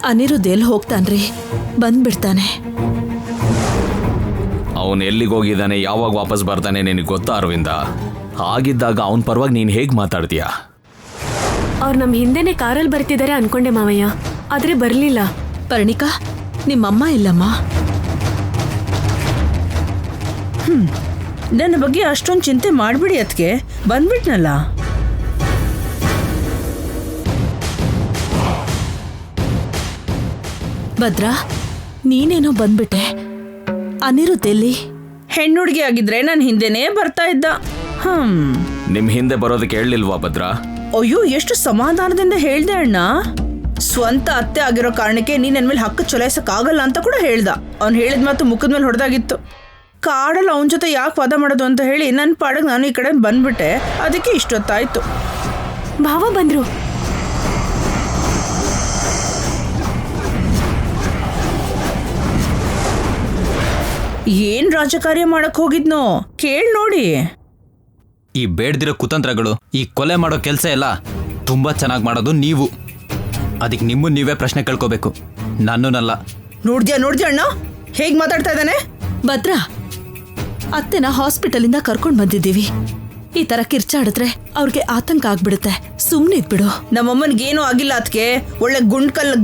ಅನಿರುದ್ಧ ಎಲ್ಲಿ ಹೋಗ್ತಾನ್ರಿ? ಬಂದ್ಬಿಡ್ತಾನೆ. ಅವನು ಎಲ್ಲಿಗೆ ಹೋಗಿದ್ದಾನೆ, ಯಾವಾಗ ವಾಪಸ್ ಬರ್ತಾನೆ ನಿನಗೆ ಗೊತ್ತಾ ಅರವಿಂದ? ಹಾಗಿದ್ದಾಗ ಅವನ ಪರವಾಗಿ ನೀನು ಹೇಗೆ ಮಾತಾಡ್ತೀಯಾ? ಅವ್ರು ನಮ್ಮ ಹಿಂದೆನೆ ಕಾರಲ್ಲಿ ಬರ್ತಿದ್ದಾರೆ ಅನ್ಕೊಂಡೆ ಮಾವಯ್ಯ, ಆದ್ರೆ ಬರ್ಲಿಲ್ಲ. ಪರ್ಣಿಕಾ, ನಿಮ್ಮಮ್ಮ ಇಲ್ಲಮ್ಮ? ನನ್ನ ಬಗ್ಗೆ ಅಷ್ಟೊಂದು ಚಿಂತೆ ಮಾಡ್ಬಿಡಿ, ಅದಕ್ಕೆ ಬಂದ್ಬಿಟ್ನಲ್ಲ. ಭದ್ರಾ, ನೀನೇನೋ ಬಂದ್ಬಿಟ್ಟೆ. ಅನಿರುದ್ಧ ಎಲ್ಲಿ? ಹೆಣ್ಣುಡುಗಿ ಆಗಿದ್ರೆ ನನ್ನ ಹಿಂದೆನೇ ಬರ್ತಾ ಇದ್ದ. ನಿಮ್ಮ ಹಿಂದೆ ಬರೋದಕ್ಕೆ ಹೇಳಿಲ್ವಾ ಭದ್ರಾ? ಅಯ್ಯೋ, ಎಷ್ಟು ಸಮಾಧಾನದಿಂದ ಹೇಳ್ದೆ ಅಣ್ಣ. ಸ್ವಂತ ಅತ್ತೆ ಆಗಿರೋ ಕಾರಣಕ್ಕೆ ನೀನ್ ನನ್ ಮೇಲೆ ಹಕ್ಕು ಚಲಾಯಿಸಕ್ಕಾಗಲ್ಲ ಅಂತ ಕೂಡ ಹೇಳ್ದ. ಅವ್ನು ಹೇಳಿದ ಮಾತು ಮುಖದ ಮೇಲೆ ಹೊಡೆದಾಗಿತ್ತು. ಕಾಡಲ್ಲಿ ಅವನ ಜೊತೆ ಯಾಕೆ ವಾದ ಮಾಡೋದು ಅಂತ ಹೇಳಿ ನನ್ನ ಪಾಡಕ್ಕೆ ನಾನು ಈ ಕಡೆ ಬಂದ್ಬಿಟ್ಟೆ. ಅದಕ್ಕೆ ಇಷ್ಟೊತ್ತಾಯ್ತು. ಭಾವ ಬಂದ್ರು. ಏನ್ ರಾಜಕಾರ್ಯ ಮಾಡಕ್ ಹೋಗಿದ್ನೋ ಕೇಳ್ ನೋಡಿ. ಈ ಬೇಡ್ದಿರೋ ಕುತಂತ್ರಗಳು, ಈ ಕೊಲೆ ಮಾಡೋ ಕೆಲಸ ಎಲ್ಲ ತುಂಬಾ ಚೆನ್ನಾಗಿ ಮಾಡೋದು ನೀವು. ಅದಕ್ಕೆ ನಿಮ್ಮನ್ನು ನೀವೇ ಪ್ರಶ್ನೆ ಕೇಳ್ಕೋಬೇಕು, ನನ್ನನ್ನಲ್ಲ. ನೋಡ್ದ್ಯಾ ಅಣ್ಣ ಹೇಗ್ ಮಾತಾಡ್ತಾ ಇದ್ದಾನೆ? ಭದ್ರಾ, ಅತ್ತೆನ ಹಾಸ್ಪಿಟಲಿಂದ ಕರ್ಕೊಂಡ್ ಬಂದಿದ್ದೀವಿ. ಈ ತರ ಕಿರ್ಚಾಡಿದ್ರೆ ಅವ್ರಿಗೆ ಆತಂಕ ಆಗ್ಬಿಡುತ್ತೆ. ಸುಮ್ನೆ ಇದ್ಬಿಡು. ನಮ್ಮಮ್ಮನ್ಗೇನು ಆಗಿಲ್ಲ, ಅದಕ್ಕೆ ಒಳ್ಳೆ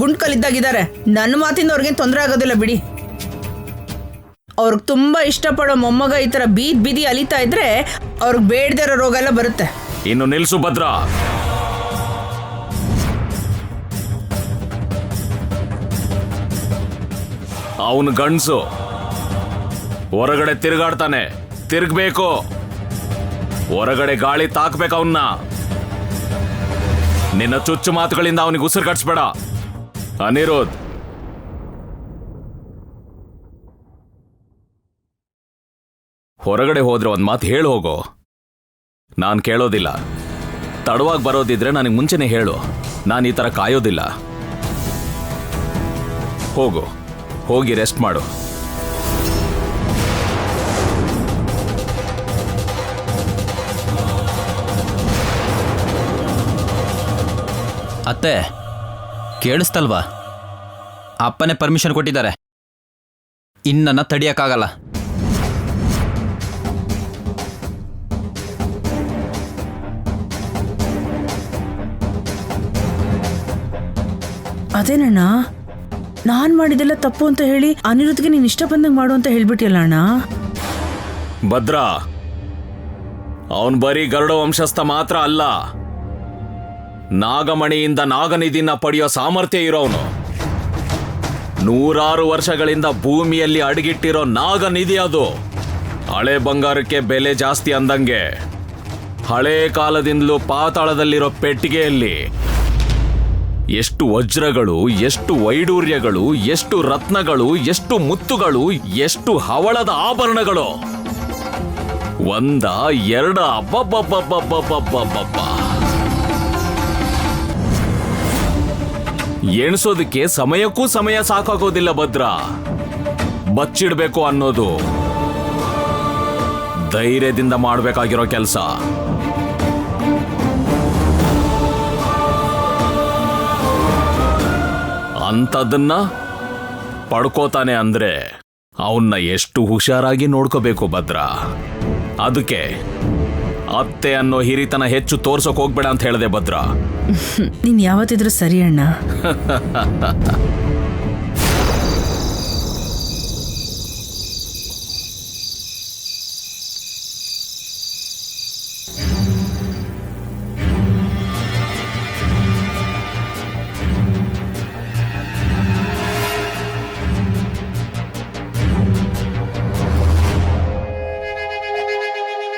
ಗುಂಡ್ಕಲ್ ಇದ್ದಾಗಿದ್ದಾರೆ. ನನ್ನ ಮಾತಿಂದ ಅವ್ರಿಗೇನು ತೊಂದರೆ ಆಗೋದಿಲ್ಲ ಬಿಡಿ. ಅವ್ರಿಗೆ ತುಂಬಾ ಇಷ್ಟಪಡೋ ಮೊಮ್ಮಗ ಈ ತರ ಬೀದಿ ಅಲಿತಾ ಇದ್ರೆ ಅವ್ರಿಗೆ ಬೇಡದೇ ಇರೋ ರೋಗ ಎಲ್ಲ ಬರುತ್ತೆ. ಇನ್ನು ನಿಲ್ಸು ಭದ್ರಾ. ಅವನು ಗಂಡ್ಸು, ಹೊರಗಡೆ ತಿರುಗಾಡ್ತಾನೆ, ತಿರುಗಬೇಕು. ಹೊರಗಡೆ ಗಾಳಿ ತಾಕ್ಬೇಕು ಅವನ್ನ. ನಿನ್ನ ಚುಚ್ಚು ಮಾತುಗಳಿಂದ ಅವನಿಗೆ ಉಸಿರು ಕಟ್ಸ್ಬೇಡ ಅನಿರುದ್ಧ್. ಹೊರಗಡೆ ಹೋದ್ರೆ ಒಂದ್ ಮಾತು ಹೇಳು ಹೋಗೋ. ನಾನು ಕೇಳೋದಿಲ್ಲ. ತಡವಾಗಿ ಬರೋದಿದ್ರೆ ನನಗೆ ಮುಂಚೆನೆ ಹೇಳು. ನಾನು ಈ ತರ ಕಾಯೋದಿಲ್ಲ. ಹೋಗು, ಹೋಗಿ ರೆಸ್ಟ್ ಮಾಡು. ಅತ್ತೆ ಕೇಳಿಸ್ತಲ್ವಾ? ಅಪ್ಪನೇ ಪರ್ಮಿಷನ್ ಕೊಟ್ಟಿದ್ದಾರೆ. ಇನ್ನನ್ನ ತಡಿಯಕ್ಕಾಗಲ್ಲ. ಅದೇನಣ್ಣ, ನಾನ್ ಮಾಡಿದೆಲ್ಲ ತಪ್ಪು ಅಂತ ಹೇಳಿ ಅನಿರುದ್ಧಗೆ ನೀನ್ ಇಷ್ಟ ಬಂದಂಗೆ ಮಾಡು ಅಂತ ಹೇಳ್ಬಿಟ್ಟಿಲ್ಲ ಅಣ್ಣ. ಭದ್ರಾ, ಅವನ್ ಬರೀ ಗರುಡ ವಂಶಸ್ಥ ಮಾತ್ರ ಅಲ್ಲ, ನಾಗಮಣಿಯಿಂದ ನಾಗನಿಧಿನ ಪಡೆಯೋ ಸಾಮರ್ಥ್ಯ ಇರೋವನು. 100 ವರ್ಷಗಳಿಂದ ಭೂಮಿಯಲ್ಲಿ ಅಡಗಿಟ್ಟಿರೋ ನಾಗನಿಧಿ ಅದು. ಹಳೆ ಬಂಗಾರಕ್ಕೆ ಬೆಲೆ ಜಾಸ್ತಿ ಅಂದಂಗೆ ಹಳೆ ಕಾಲದಿಂದಲೂ ಪಾತಾಳದಲ್ಲಿರೋ ಪೆಟ್ಟಿಗೆಯಲ್ಲಿ ಎಷ್ಟು ವಜ್ರಗಳು, ಎಷ್ಟು ವೈಡೂರ್ಯಗಳು, ಎಷ್ಟು ರತ್ನಗಳು, ಎಷ್ಟು ಮುತ್ತುಗಳು, ಎಷ್ಟು ಹವಳದ ಆಭರಣಗಳು. ಒಂದ ಎರಡ, ಅಬ್ಬಬ್ಬಬ್ಬಬ್ಬಬ್ಬಬ್ಬಬ್ಬ. ಎಣಿಸೋದಕ್ಕೆ ಸಮಯಕ್ಕೂ ಸಮಯ ಸಾಕಾಗೋದಿಲ್ಲ ಭದ್ರಾ. ಬಚ್ಚಿಡ್ಬೇಕು ಅನ್ನೋದು ಧೈರ್ಯದಿಂದ ಮಾಡಬೇಕಾಗಿರೋ ಕೆಲಸ. ಅಂಥದನ್ನ ಪಡ್ಕೋತಾನೆ ಅಂದ್ರೆ ಅವನ್ನ ಎಷ್ಟು ಹುಷಾರಾಗಿ ನೋಡ್ಕೋಬೇಕು ಭದ್ರಾ. ಅದಕ್ಕೆ ಅತ್ತೆ ಅನ್ನೋ ಹಿರಿತನ ಹೆಚ್ಚು ತೋರ್ಸೋಕ್ ಹೋಗ್ಬೇಡ ಅಂತ ಹೇಳಿದೆ ಭದ್ರಾ. ನೀನ್ ಯಾವತ್ತಿದ್ರು ಸರಿ ಅಣ್ಣ.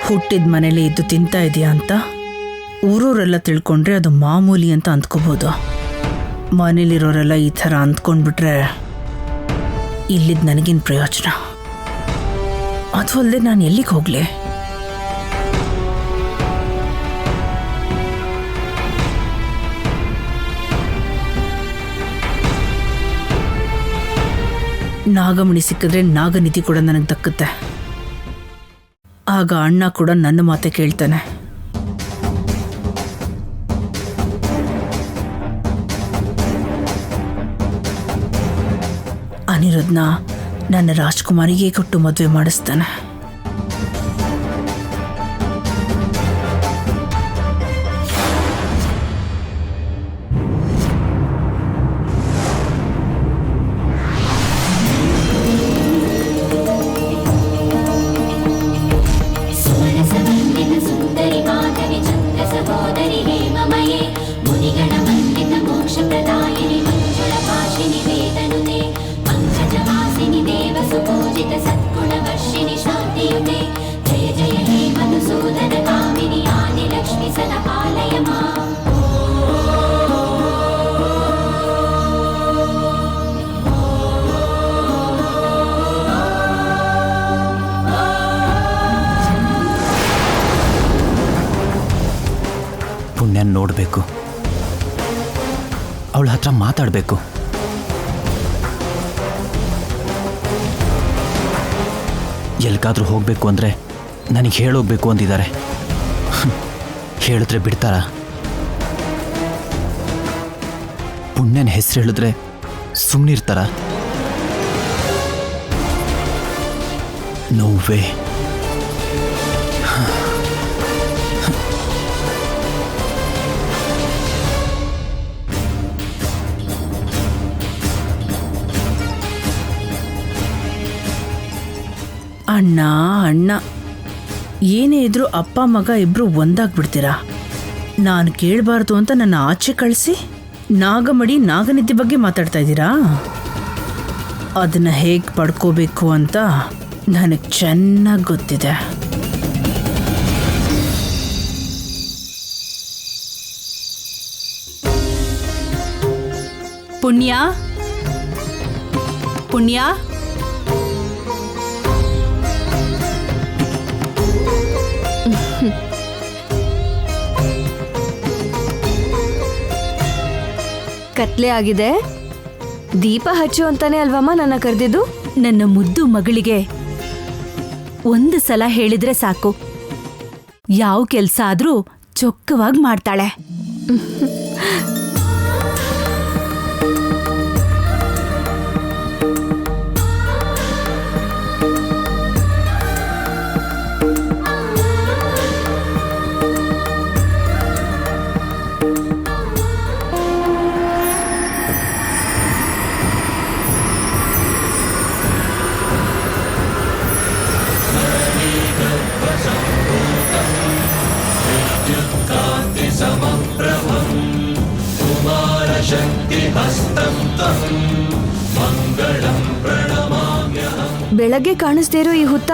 ಹುಟ್ಟಿದ ಮನೇಲಿ ಇದ್ದು ತಿಂತಾ ಇದೆಯಾ ಅಂತ ಊರವರೆಲ್ಲ ತಿಳ್ಕೊಂಡ್ರೆ ಅದು ಮಾಮೂಲಿ ಅಂತ ಅಂದ್ಕೋಬೋದು. ಮನೇಲಿರೋರೆಲ್ಲ ಈ ಥರ ಅಂದ್ಕೊಂಡ್ಬಿಟ್ರೆ ಇಲ್ಲಿದ್ದು ನನಗೇನು ಪ್ರಯೋಜನ? ಅದು ಅಲ್ಲದೆ ನಾನು ಎಲ್ಲಿಗೆ ಹೋಗಲಿ? ನಾಗಮಣಿ ಸಿಕ್ಕಿದ್ರೆ ನಾಗನಿಧಿ ಕೂಡ ನನಗೆ ದಕ್ಕುತ್ತೆ. ಆಗ ಅಣ್ಣ ಕೂಡ ನನ್ನ ಮಾತೆ ಕೇಳ್ತಾನೆ. ಅನಿರುದ್ಧನ ನನ್ನ ರಾಜ್ಕುಮಾರಿಗೆ ಕೊಟ್ಟು ಮದುವೆ ಮಾಡಿಸ್ತಾನೆ. ಸುಂದರಿ ಮಾಧವಿ ಚಂದ್ರ ಸಹೋದರಿ ಹೇಮಮಯೇ ಮುನಿಗಣ ವಂದಿತ ಮೋಕ್ಷ ಪ್ರದಾಯಿನಿ ಮಂಜುಳ ಭಾಷಿನಿ ವೇದನುತೆ ಪಂಕಜವಾಸಿನಿ ದೇವ ಸುಪೂಜಿತ ಸದ್ಗುಣ ವರ್ಷಿಣಿ ಶಾಂತಿಯುತೆ ಜಯ ಜಯ ಹೇ ಮಧುಸೂದನ ಕಾಮಿನಿ ಆದಿ ಲಕ್ಷ್ಮಿ ಸದಾ ಪಾಲಯ ಮಾ. ಪುಣ್ಯ ನೋಡಬೇಕು, ಅವಳ ಹತ್ರ ಮಾತಾಡಬೇಕು. ಎಲ್ಲಿಗಾದ್ರೂ ಹೋಗಬೇಕು ಅಂದರೆ ನನಗೆ ಹೇಳೋಗ್ಬೇಕು ಅಂದಿದ್ದಾರೆ. ಹೇಳಿದ್ರೆ ಬಿಡ್ತಾರ? ಪುಣ್ಯನ ಹೆಸರು ಹೇಳಿದ್ರೆ ಸುಮ್ಮನಿರ್ತಾರ? ನೋವೇ. ಅಣ್ಣ ಅಣ್ಣ ಏನೇ ಇದ್ರೂ ಅಪ್ಪ ಮಗ ಇಬ್ರು ಒಂದಾಗ್ಬಿಡ್ತೀರಾ. ನಾನು ಕೇಳಬಾರ್ದು ಅಂತ ನನ್ನ ಆಚೆ ಕಳಿಸಿ ನಾಗಮಡಿ ನಾಗನಿದ್ದೆ ಬಗ್ಗೆ ಮಾತಾಡ್ತಾ ಇದ್ದೀರಾ. ಅದನ್ನ ಹೇಗೆ ಪಡ್ಕೋಬೇಕು ಅಂತ ನನಗೆ ಚೆನ್ನಾಗಿ ಗೊತ್ತಿದೆ. ಪುಣ್ಯ ಪುಣ್ಯ ಕತ್ಲೆ ಆಗಿದೆ, ದೀಪ ಹಚ್ಚು ಅಂತಾನೆ ಅಲ್ವಮ್ಮ ನನ್ನ ಕರೆದಿದ್ದು? ನನ್ನ ಮುದ್ದು ಮಗಳಿಗೆ ಒಂದು ಸಲ ಹೇಳಿದ್ರೆ ಸಾಕು, ಯಾವ ಕೆಲ್ಸ ಆದ್ರೂ ಚೊಕ್ಕವಾಗಿ ಮಾಡ್ತಾಳೆ. ಬೆಳಗ್ಗೆ ಕಾಣಿಸ್ದೇ ಇರೋ ಈ ಹುತ್ತ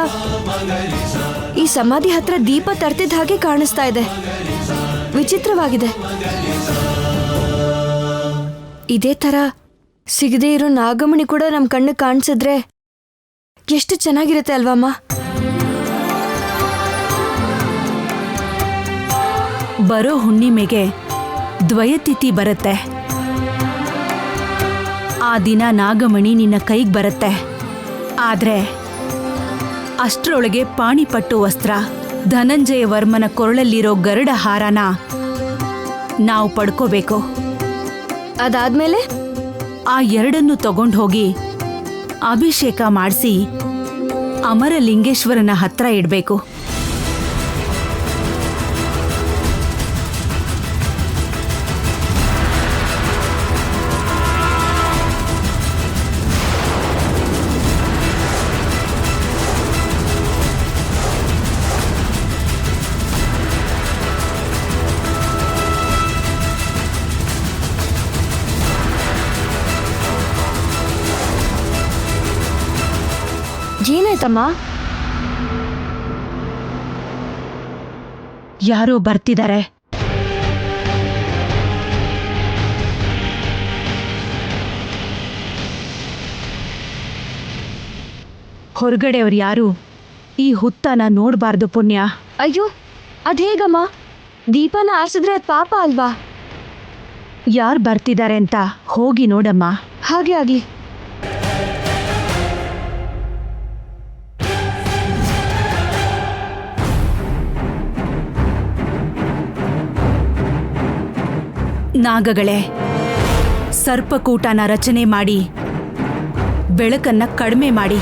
ಈ ಸಮಾಧಿ ಹತ್ರ ದೀಪ ತರ್ತಿದ್ದ ಹಾಗೆ ಕಾಣಿಸ್ತಾ ಇದೆ. ವಿಚಿತ್ರವಾಗಿದೆ. ಇದೇ ತರ ಸಿಗದೇ ಇರೋ ನಾಗಮಣಿ ಕೂಡ ನಮ್ ಕಣ್ಣು ಕಾಣಿಸಿದ್ರೆ ಎಷ್ಟು ಚೆನ್ನಾಗಿರುತ್ತೆ ಅಲ್ವಮ್ಮ? ಬರೋ ಹುಣ್ಣಿಮೆಗೆ ದ್ವಯತಿಥಿ ಬರುತ್ತೆ. ಆ ದಿನ ನಾಗಮಣಿ ನಿನ್ನ ಕೈಗೆ ಬರುತ್ತೆ. ಆದ್ರೆ ಅಷ್ಟರೊಳಗೆ ಪಾಣಿಪಟ್ಟು ವಸ್ತ್ರ, ಧನಂಜಯ ವರ್ಮನ ಕೊರಳಲ್ಲಿರೋ ಗರುಡ ಹಾರನ ನಾವು ಪಡ್ಕೋಬೇಕು. ಅದಾದ್ಮೇಲೆ ಆ ಎರಡನ್ನು ತಗೊಂಡು ಹೋಗಿ ಅಭಿಷೇಕ ಮಾಡಿಸಿ ಅಮರಲಿಂಗೇಶ್ವರನ ಹತ್ರ ಇಡಬೇಕು. ಏನಾಯ್ತಮ್ಮ? ಯಾರೋ ಬರ್ತಿದ್ದಾರೆ. ಹೊರಗಡೆಯವ್ರು ಯಾರು ಈ ಹುತ್ತನ ನೋಡಬಾರ್ದು ಪುಣ್ಯ. ಅಯ್ಯೋ, ಅದೇಗಮ್ಮ? ದೀಪನ ಆರಿಸಿದ್ರೆ ಅದು ಪಾಪ ಅಲ್ವಾ? ಯಾರು ಬರ್ತಿದ್ದಾರೆ ಅಂತ ಹೋಗಿ ನೋಡಮ್ಮ. ಹಾಗೆ ಆಗ್ಲಿ. ನಾಗಗಳೇ, ಸರ್ಪಕೂಟನ ರಚನೆ ಮಾಡಿ ಬೆಳಕನ್ನ ಕಡಿಮೆ ಮಾಡಿ.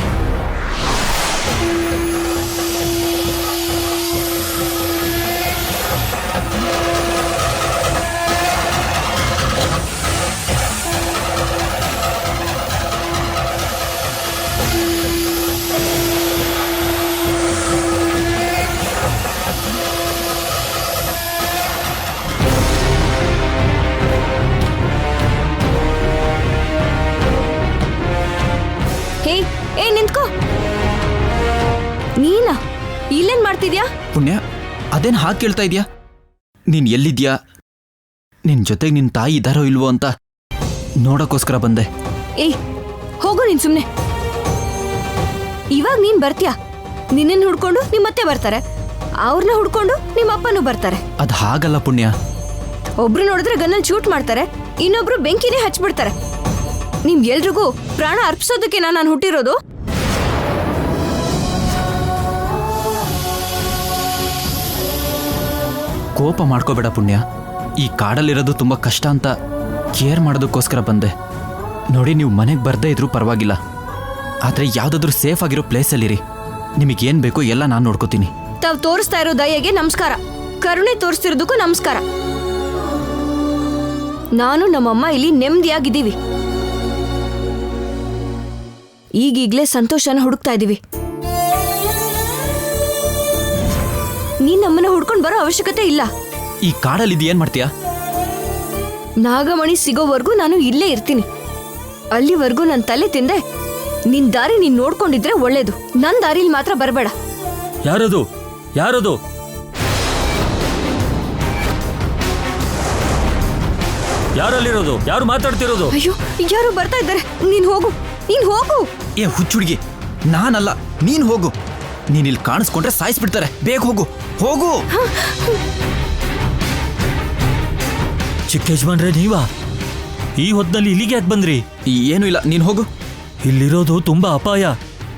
ಏ ನಿಂತ್ಕೋ. ನೀನಾ ಇಲ್ಲೇನ್ ಮಾಡ್ತಿದ್ಯಾ? ಪುಣ್ಯ, ಅದೇನ್ ಹಾಗೆ ಕೇಳ್ತಾ ಇದ್ಯಾ? ನೀನ್ ಎಲ್ಲಿದ್ಯಾ, ನಿನ್ ಜೊತೆಗೆ ನಿನ್ ತಾಯಿ ಇದ್ದಾರೋ ಇಲ್ವೋ ಅಂತ ನೋಡಕ್ಕೋಸ್ಕರ ಬಂದೆ. ಏಯ್ ಹೋಗು ನೀನ್ ಸುಮ್ನೆ. ಇವಾಗ ನೀನ್ ಬರ್ತೀಯಾ? ನಿನ್ನನ್ ಹುಡ್ಕೊಂಡು ನಿಮ್ಮತ್ತೆ ಬರ್ತಾರೆ, ಅವ್ರನ್ನ ಹುಡ್ಕೊಂಡು ನಿಮ್ಮ ಅಪ್ಪನೂ ಬರ್ತಾರೆ. ಅದ್ ಹಾಗಲ್ಲ ಪುಣ್ಯ. ಒಬ್ರು ನೋಡಿದ್ರೆ ಗನ್ನಲ್ಲಿ ಶೂಟ್ ಮಾಡ್ತಾರೆ, ಇನ್ನೊಬ್ರು ಬೆಂಕಿನೇ ಹಚ್ಬಿಡ್ತಾರೆ. ನಿಮ್ಗೆಲ್ರಿಗೂ ಪ್ರಾಣ ಅರ್ಪಿಸೋದಕ್ಕೆ ನಾನು ಹುಟ್ಟಿರೋದು. ಕೋಪ ಮಾಡ್ಕೋಬೇಡ ಪುಣ್ಯ. ಈ ಕಾಡಲ್ಲಿರೋದು ತುಂಬಾ ಕಷ್ಟ ಅಂತ ಕೇರ್ ಮಾಡೋದಕ್ಕೋಸ್ಕರ ಬಂದೆ. ನೋಡಿ, ನೀವು ಮನೆಗೆ ಬರ್ದೇ ಇದ್ರೂ ಪರವಾಗಿಲ್ಲ, ಆದ್ರೆ ಯಾವ್ದಾದ್ರೂ ಸೇಫ್ ಆಗಿರೋ ಪ್ಲೇಸಲ್ಲಿರಿ. ನಿಮಗೇನ್ ಬೇಕೋ ಎಲ್ಲ ನಾನು ನೋಡ್ಕೋತೀನಿ. ತಾವು ತೋರಿಸ್ತಾ ಇರೋ ದಯೆಗೆ ನಮಸ್ಕಾರ, ಕರುಣೆ ತೋರಿಸ್ತಿರೋದಕ್ಕೂ ನಮಸ್ಕಾರ. ನಾನು ನಮ್ಮಮ್ಮ ಇಲ್ಲಿ ನೆಮ್ಮದಿಯಾಗಿದ್ದೀವಿ. ಈಗೀಗ್ಲೇ ಸಂತೋಷನ ಹುಡುಕ್ತಾ ಇದೀವಿ. ನೀನ್ ನಮ್ಮನ್ನ ಹುಡ್ಕೊಂಡು ಬರೋ ಅವಶ್ಯಕತೆ ಇಲ್ಲ. ಈ ಕಾಡಲ್ಲಿ ಏನ್ ಮಾಡ್ತೀಯಾ? ನಾಗಮಣಿ ಸಿಗೋವರೆಗೂ ನಾನು ಇಲ್ಲೇ ಇರ್ತೀನಿ. ಅಲ್ಲಿವರೆಗೂ ನನ್ನ ತಲೆ ತಿಂದೆ ನಿನ್ ದಾರಿ ನೀನ್ ನೋಡ್ಕೊಂಡಿದ್ರೆ ಒಳ್ಳೇದು. ನನ್ ದಾರಿಲಿ ಮಾತ್ರ ಬರಬೇಡ. ಯಾರದು? ಯಾರದು? ಯಾರಲ್ಲಿರೋದು? ಯಾರು ಮಾತಾಡ್ತಿರೋದು? ಅಯ್ಯೋ, ಯಾರು ಬರ್ತಾ ಇದ್ದಾರೆ. ನೀನ್ ಹೋಗು, ನೀನ್ ಹೋಗು. ಏ ಹುಚ್ಚುಡ್ಗಿ, ನಾನಲ್ಲ, ನೀನ್ ಹೋಗು. ನೀನ್ ಇಲ್ಲಿ ಕಾಣಿಸ್ಕೊಂಡ್ರೆ ಸಾಯಿಸ್ಬಿಡ್ತಾರೆ. ಬೇಗ ಹೋಗು, ಹೋಗು. ಚಿಕ್ಕ ಯಜಮಾನ್ರೆ, ನೀವಾ ಈ ಹೊತ್ತಿನಲ್ಲಿ ಇಲ್ಲಿಗೆ ಯಾಕೆ ಬಂದ್ರಿ? ಏನೂ ಇಲ್ಲ, ನೀನ್ ಹೋಗು. ಇಲ್ಲಿರೋದು ತುಂಬಾ ಅಪಾಯ.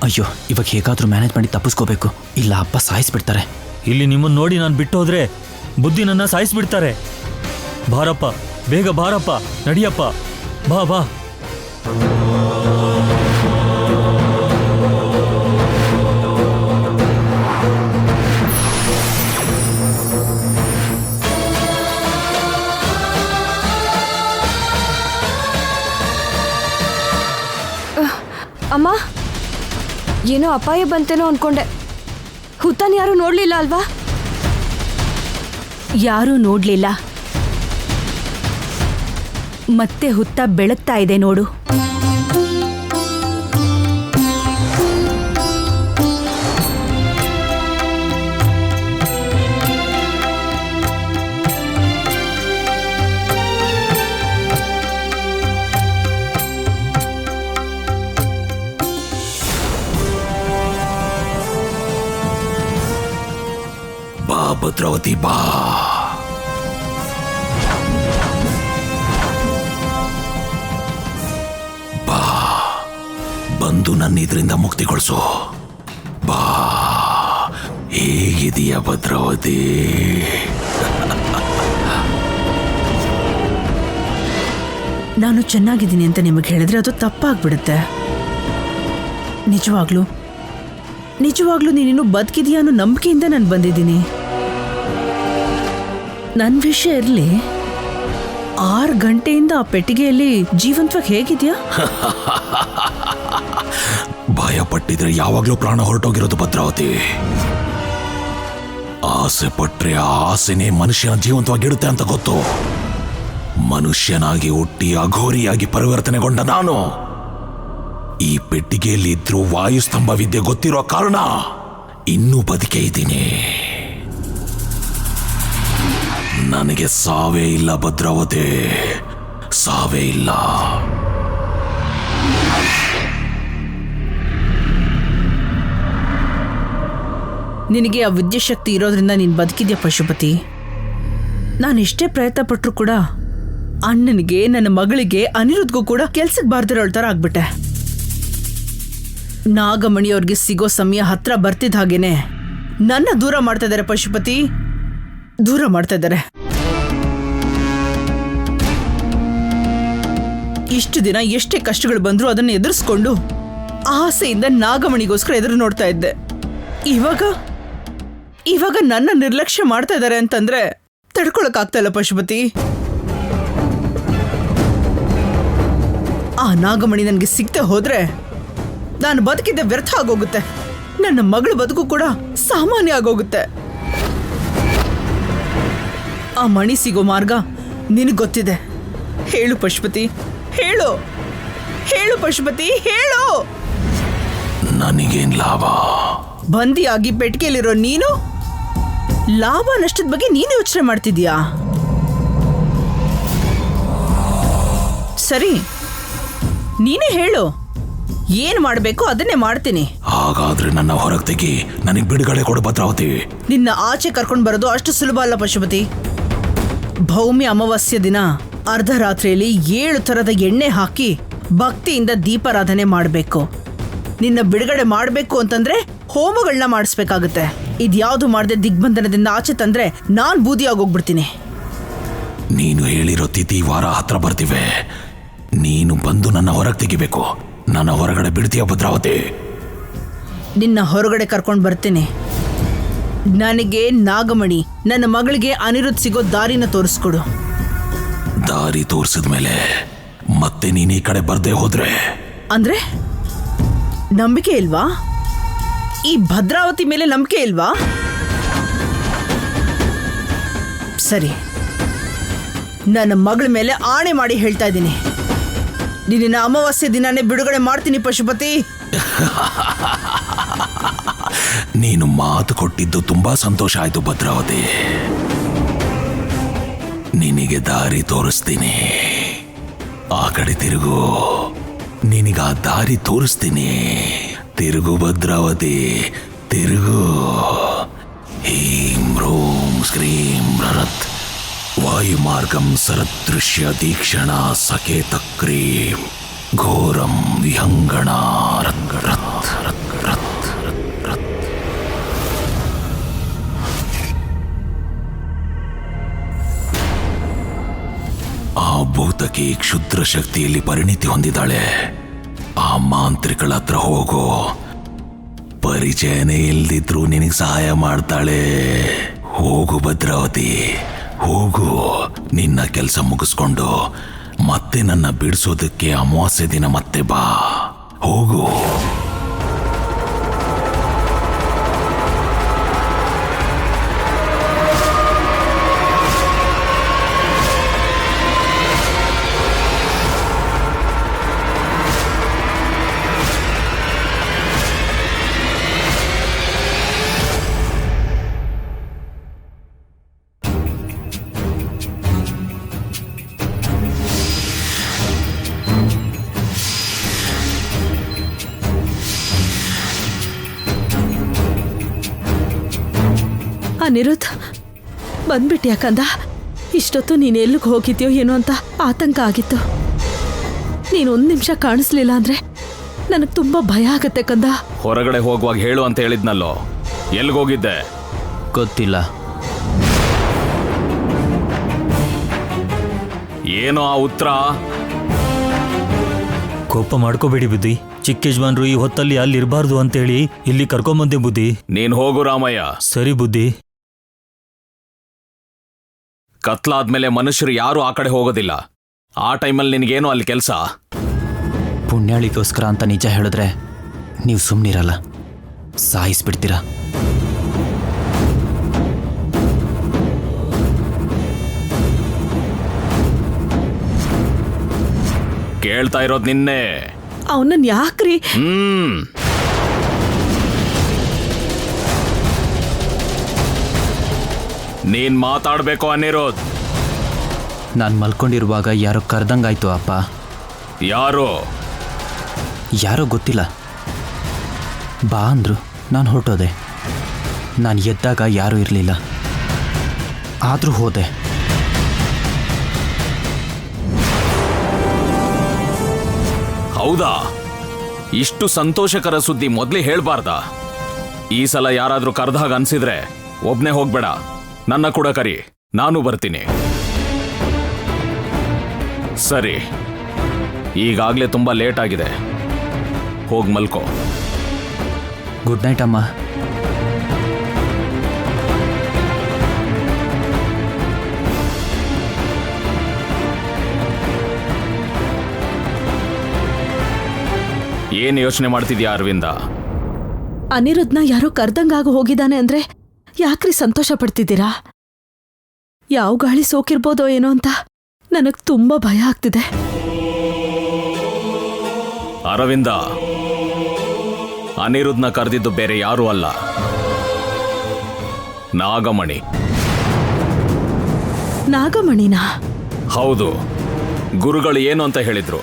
ಅಯ್ಯೋ, ಇವಾಗ ಹೇಗಾದ್ರೂ ಮ್ಯಾನೇಜ್ ಮಾಡಿ ತಪ್ಪಿಸ್ಕೋಬೇಕು, ಇಲ್ಲ ಅಪ್ಪ ಸಾಯಿಸ್ಬಿಡ್ತಾರೆ. ಇಲ್ಲಿ ನಿಮ್ಮನ್ನ ನೋಡಿ ನಾನು ಬಿಟ್ಟು ಹೋದ್ರೆ ಬುದ್ಧಿ ನನ್ನ ಸಾಯಿಸ್ಬಿಡ್ತಾರೆ. ಬಾರಪ್ಪ, ಬೇಗ ಬಾರಪ್ಪ, ನಡಿಯಪ್ಪ, ಬಾ ಬಾ. ಅಮ್ಮ, ಏನೋ ಅಪಾಯ ಬಂತೇನೋ ಅನ್ಕೊಂಡೆ. ಹುತ್ತಾನ ಯಾರು ನೋಡ್ಲಿಲ್ಲ ಅಲ್ವಾ? ಯಾರೂ ನೋಡ್ಲಿಲ್ಲ. ಮತ್ತೆ ಹುತ್ತ ಬೆಳಗ್ತಾ ಇದೆ ನೋಡು. ಬಾ ಭದ್ರಾವತಿ, ಬಾ. ಬಾ, ಬಂದು ನನ್ನ ಇದರಿಂದ ಮುಕ್ತಿಗೊಳಿಸು. ಬಾ. ಹೇಗಿದೀಯ ಭದ್ರಾವತಿ? ನಾನು ಚೆನ್ನಾಗಿದ್ದೀನಿ ಅಂತ ನಿಮಗೆ ಹೇಳಿದ್ರೆ ಅದು ತಪ್ಪಾಗ್ಬಿಡುತ್ತೆ. ನಿಜವಾಗ್ಲೂ ನೀನಿನ್ನೂ ಬದುಕಿದೀಯ ಅನ್ನೋ ನಂಬಿಕೆಯಿಂದ ನಾನು ಬಂದಿದ್ದೀನಿ. ನನ್ನ ವಿಷಯ ಇರಲಿ, 6 ಗಂಟೆಯಿಂದ ಆ ಪೆಟ್ಟಿಗೆಯಲ್ಲಿ ಜೀವಂತವಾಗಿ ಹೇಗಿದ್ಯಾ? ಭಯ ಪಟ್ಟಿದ್ರೆ ಯಾವಾಗ್ಲೂ ಪ್ರಾಣ ಹೊರಟೋಗಿರೋದು ಭದ್ರಾವತಿ. ಆಸೆ ಪಟ್ರೆ ಆ ಆಸೆನೇ ಮನುಷ್ಯನ ಜೀವಂತವಾಗಿಡುತ್ತೆ ಅಂತ ಗೊತ್ತು. ಮನುಷ್ಯನಾಗಿ ಹುಟ್ಟಿ ಅಘೋರಿಯಾಗಿ ಪರಿವರ್ತನೆಗೊಂಡ ನಾನು ಈ ಪೆಟ್ಟಿಗೆಯಲ್ಲಿ ಇದ್ರೂ ವಾಯುಸ್ತಂಭ ವಿದ್ಯೆ ಗೊತ್ತಿರೋ ಕಾರಣ ಇನ್ನೂ ಬದುಕೇ ಇದ್ದೀನಿ. ನನಗೆ ಸಾವೇ ಇಲ್ಲ ಭದ್ರಾವತಿ, ಸಾವೇ ಇಲ್ಲ. ನಿನಗೆ ಆ ವಿದ್ಯಾಶಕ್ತಿ ಇರೋದ್ರಿಂದ ನೀನು ಬದುಕಿದ್ಯಾ ಪಶುಪತಿ. ನಾನೆಷ್ಟೇ ಪ್ರಯತ್ನ ಪಟ್ಟರು ಕೂಡ ಅಣ್ಣನಿಗೆ, ನನ್ನ ಮಗಳಿಗೆ, ಅನಿರುದ್ಧಗೂ ಕೂಡ ಕೆಲ್ಸಕ್ಕೆ ಬಾರ್ದಿರೋಳ್ ಥರ ಆಗ್ಬಿಟ್ಟೆ. ನಾಗಮಣಿಯವ್ರಿಗೆ ಸಿಗೋ ಸಮಯ ಹತ್ರ ಬರ್ತಿದ್ದ ಹಾಗೇನೆ ನನ್ನ ದೂರ ಮಾಡ್ತಾ ಇದ್ದಾರೆ ಪಶುಪತಿ, ದೂರ ಮಾಡ್ತಾ ಇದ್ದಾರೆ. ಇಷ್ಟು ದಿನ ಎಷ್ಟೇ ಕಷ್ಟಗಳು ಬಂದರೂ ಅದನ್ನು ಎದುರಿಸ್ಕೊಂಡು ಆಸೆಯಿಂದ ನಾಗಮಣಿಗೋಸ್ಕರ ಎದುರು ನೋಡ್ತಾ ಇದ್ದೆ. ಇವಾಗ ನನ್ನ ನಿರ್ಲಕ್ಷ್ಯ ಮಾಡ್ತಾ ಇದ್ದಾರೆ ಅಂತಂದ್ರೆ ತಡ್ಕೊಳಕ್ಕಾಗ್ತಾ ಇಲ್ಲ ಪಶುಪತಿ. ಆ ನಾಗಮಣಿ ನನಗೆ ಸಿಗ್ತಾ ಹೋದ್ರೆ ನಾನು ಬದುಕಿದ್ದೆ ವ್ಯರ್ಥ ಆಗೋಗುತ್ತೆ. ನನ್ನ ಮಗಳ ಬದುಕು ಕೂಡ ಸಾಮಾನ್ಯ ಆಗೋಗುತ್ತೆ. ಆ ಮಣಿ ಸಿಗೋ ಮಾರ್ಗ ನಿನಗೆ ಗೊತ್ತಿದೆ. ಹೇಳು ಪಶುಪತಿ, ಹೇಳು ಹೇಳು ಪಶುಪತಿ, ಹೇಳು. ನನಗೇನ್ ಲಾಭ? ಬಂದಿಯಾಗಿ ಪೆಟ್ಟಿಗೆಯಲ್ಲಿರೋ ನೀನು ಲಾಭ ನಷ್ಟದ ಬಗ್ಗೆ ನೀನು ಯೋಚನೆ ಮಾಡ್ತಿದ್ಯಾ? ಸರಿ, ನೀನೇ ಹೇಳು. ಏನ್ ಮಾಡ್ಬೇಕು ಅದನ್ನೇ ಮಾಡ್ತೀನಿ. ಹಾಗಾದ್ರೆ ನನ್ನ ಹೊರಗೆ ತೆಗಿ, ನನಗೆ ಬಿಡುಗಡೆ ಕೊಡು ಭದ್ರಾವತಿ. ನಿನ್ನ ಆಚೆ ಕರ್ಕೊಂಡು ಬರೋದು ಅಷ್ಟು ಸುಲಭ ಅಲ್ಲ ಪಶುಪತಿ. ಭೌಮಿ ಅಮಾವಾಸ್ಯ ದಿನ ಅರ್ಧರಾತ್ರಿಯಲ್ಲಿ 7 ಥರದ ಎಣ್ಣೆ ಹಾಕಿ ಭಕ್ತಿಯಿಂದ ದೀಪಾರಾಧನೆ ಮಾಡಬೇಕು. ನಿನ್ನ ಬಿಡುಗಡೆ ಮಾಡಬೇಕು ಅಂತಂದ್ರೆ ಹೋಮಗಳನ್ನ ಮಾಡಿಸ್ಬೇಕಾಗುತ್ತೆ. ಇದ್ಯಾವುದು ಮಾಡದೆ ದಿಗ್ಬಂಧನದಿಂದ ಆಚೆ ತಂದ್ರೆ ನಾನ್ ಬೂದಿಯಾಗೋಗ್ಬಿಡ್ತೀನಿ. ನೀನು ಹೇಳಿರೋ ತಿಥಿ ವಾರ ಹತ್ರ ಬರ್ತಿವೆ. ನೀನು ಬಂದು ನನ್ನ ಹೊರಗೆ ತೆಗಿಬೇಕು. ನನ್ನ ಹೊರಗಡೆ ಬಿಡ್ತೀಯ ಭದ್ರಾವತಿ? ನಿನ್ನ ಹೊರಗಡೆ ಕರ್ಕೊಂಡು ಬರ್ತೀನಿ. ನನಗೆ ನಾಗಮಣಿ, ನನ್ನ ಮಗಳಿಗೆ ಅನಿರುದ್ಧ್ ಸಿಗೋ ದಾರಿನ ತೋರಿಸ್ಕೊಡು. ದಾರಿ ತೋರಿಸಿದ್ಮೇಲೆ ಮತ್ತೆ ನೀನು ಈ ಕಡೆ ಬರ್ದೇ ಹೋದ್ರೆ? ಅಂದ್ರೆ ನಂಬಿಕೆ ಇಲ್ವಾ? ಈ ಭದ್ರಾವತಿ ಮೇಲೆ ನಂಬಿಕೆ ಇಲ್ವಾ? ಸರಿ, ನನ್ನ ಮಗಳ ಮೇಲೆ ಆಣೆ ಮಾಡಿ ಹೇಳ್ತಾ ಇದ್ದೀನಿ, ನಿನ್ನ ಅಮಾವಾಸ್ಯೆ ದಿನಾನೇ ಬಿಡುಗಡೆ ಮಾಡ್ತೀನಿ ಪಶುಪತಿ. ನೀನು ಮಾತು ಕೊಟ್ಟಿದ್ದು ತುಂಬಾ ಸಂತೋಷ ಆಯ್ತು ಭದ್ರಾವತಿ. ನಿನಗೆ ದಾರಿ ತೋರಿಸ್ತೀನಿ. ಆ ಕಡೆ ತಿರುಗು, ನಿನಗ ಆ ದಾರಿ ತೋರಿಸ್ತೀನಿ. ತಿರುಗು ಭದ್ರಾವತಿ, ತಿರುಗು. ಹೀಂ ಹ್ರೂಂ ಶ್ರೀಂ ರರತ್ ವಾಯುಮಾರ್ಗಂ ಸರದೃಶ್ಯ ದೀಕ್ಷಣ ಸಕೇತ ಕ್ರೀಂ ಘೋರಂ ವಿಹಂಗಣ ರತ್ ರತ್ ರತ್ ರತ್ ರತ್. ಆ ಭೂತಕಿ ಕ್ಷುದ್ರ ಶಕ್ತಿಯಲ್ಲಿ ಪರಿಣಿತಿ ಹೊಂದಿದ್ದಾಳೆ. ಆ ಮಾಂತ್ರಿಕಳ ಹತ್ರ ಹೋಗೋ, ಪರಿಚಯನೇ ಇಲ್ದಿದ್ರು ನಿನಗೆ ಸಹಾಯ ಮಾಡ್ತಾಳೆ. ಹೋಗು ಭದ್ರಾವತಿ, ಹೋಗು. ನಿನ್ನ ಕೆಲಸ ಮುಗಿಸ್ಕೊಂಡು ಮತ್ತೆ ನನ್ನ ಬಿಡಿಸೋದಕ್ಕೆ ಅಮಾವಾಸ್ಯೆ ದಿನ ಮತ್ತೆ ಬಾ. ಹೋಗು. ಅನಿರುದ್ಧ್, ಬಂದ್ಬಿಟ್ಟು ಯಾಕಂದ? ಇಷ್ಟೊತ್ತು ನೀನು ಎಲ್ಲಿಗೆ ಹೋಗಿದ್ಯೋ ಏನೋ ಅಂತ ಆತಂಕ ಆಗಿತ್ತು. ನೀನು 1 ನಿಮಿಷ ಕಾಣಿಸ್ಲಿಲ್ಲ ಅಂದ್ರೆ ನನಗೆ ತುಂಬಾ ಭಯ ಆಗತ್ತೆ ಕಂದ. ಹೊರಗಡೆ ಹೋಗುವಾಗ ಹೇಳು ಅಂತ ಹೇಳಿದ್ನಲ್ಲೋ, ಎಲ್ಗೋಗಿದ್ದೆ? ಗೊತ್ತಿಲ್ಲ. ಏನೋ ಆ ಉತ್ತರ? ಕೋಪ ಮಾಡ್ಕೋಬೇಡಿ ಬುದ್ಧಿ. ಚಿಕ್ಕ ಯಜಮಾನ್ರು ಈ ಹೊತ್ತಲ್ಲಿ ಅಲ್ಲಿ ಇರಬಾರ್ದು ಅಂತೇಳಿ ಇಲ್ಲಿ ಕರ್ಕೊಂಬಂದೆ ಬುದ್ಧಿ. ನೀನ್ ಹೋಗು ರಾಮಯ್ಯ. ಸರಿ ಬುದ್ಧಿ. ಕತ್ಲಾದ್ಮೇಲೆ ಮನುಷ್ಯರು ಯಾರು ಆ ಕಡೆ ಹೋಗೋದಿಲ್ಲ. ಆ ಟೈಮಲ್ಲಿ ನಿನಗೇನು ಅಲ್ಲಿ ಕೆಲಸ? ಪುಣ್ಯಾಳಿಗೋಸ್ಕರ ಅಂತ ನಿಜ ಹೇಳಿದ್ರೆ ನೀವು ಸುಮ್ಮನಿರಲ್ಲ, ಸಾಯಿಸ್ಬಿಡ್ತೀರಾ. ಕೇಳ್ತಾ ಇರೋದು ನಿನ್ನೆ. ಅವನನ್ನ ಯಾಕ್ರಿ? ನೀನ್ ಮಾತಾಡ್ಬೇಕು ಅನಿರುದ್ಧ್. ನಾನು ಮಲ್ಕೊಂಡಿರುವಾಗ ಯಾರೋ ಕರೆದಂಗಾಯ್ತು ಅಪ್ಪ. ಯಾರು? ಯಾರೋ ಗೊತ್ತಿಲ್ಲ. ಬಾ ಅಂದ್ರು, ನಾನು ಹೊರಟೋದೆ. ನಾನು ಎದ್ದಾಗ ಯಾರೂ ಇರಲಿಲ್ಲ, ಆದರೂ ಹೋದೆ. ಹೌದಾ? ಇಷ್ಟು ಸಂತೋಷಕರ ಸುದ್ದಿ ಮೊದಲೇ ಹೇಳ್ಬಾರ್ದ? ಈ ಸಲ ಯಾರಾದ್ರೂ ಕರೆದಾಗ ಅನ್ಸಿದ್ರೆ ಒಬ್ನೇ ಹೋಗ್ಬೇಡ, ನನ್ನ ಕೂಡ ಕರಿ, ನಾನು ಬರ್ತೀನಿ. ಸರಿ, ಈಗಾಗಲೇ ತುಂಬಾ ಲೇಟ್ ಆಗಿದೆ. ಹೋಗ್ ಮಲ್ಕೋ. ಗುಡ್ ನೈಟ್ ಅಮ್ಮ. ಏನ್ ಯೋಚನೆ ಮಾಡ್ತಿದ್ಯಾ ಅರವಿಂದ? ಅನಿರುದ್ಧನ ಯಾರೋ ಕರ್ದಂಗಾಗ ಹೋಗಿದ್ದಾನೆ ಅಂದ್ರೆ ಯಾಕ್ರಿ ಸಂತೋಷ ಪಡ್ತಿದ್ದೀರಾ? ಯಾವ ಗಾಳಿ ಸೋಕಿರ್ಬೋದೋ ಏನೋ ಅಂತ ನನಗ್ ತುಂಬಾ ಭಯ ಆಗ್ತಿದೆ. ಅರವಿಂದ, ಅನಿರುದ್ಧನ ಕರೆದಿದ್ದು ಬೇರೆ ಯಾರೂ ಅಲ್ಲ, ನಾಗಮಣಿ. ನಾಗಮಣಿನಾ? ಹೌದು. ಗುರುಗಳು ಏನು ಅಂತ ಹೇಳಿದ್ರು?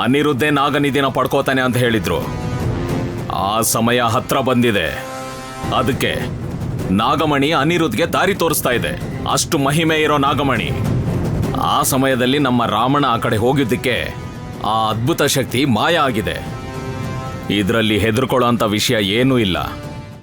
ಅನಿರುದ್ಧೇ ನಾಗನಿಧಿನ ಪಡ್ಕೋತಾನೆ ಅಂತ ಹೇಳಿದ್ರು. ಆ ಸಮಯ ಹತ್ರ ಬಂದಿದೆ. ಅದಕ್ಕೆ ನಾಗಮಣಿ ಅನಿರುದ್ಧ್ಗೆ ದಾರಿ ತೋರಿಸ್ತಾ ಇದೆ. ಅಷ್ಟು ಮಹಿಮೆ ಇರೋ ನಾಗಮಣಿ. ಆ ಸಮಯದಲ್ಲಿ ನಮ್ಮ ರಾಮಣ್ಣ ಆ ಕಡೆ ಹೋಗಿದ್ದಕ್ಕೆ ಆ ಅದ್ಭುತ ಶಕ್ತಿ ಮಾಯ ಆಗಿದೆ. ಇದರಲ್ಲಿ ಹೆದರ್ಕೊಳ್ಳೋ ಅಂತ ವಿಷಯ ಏನೂ ಇಲ್ಲ.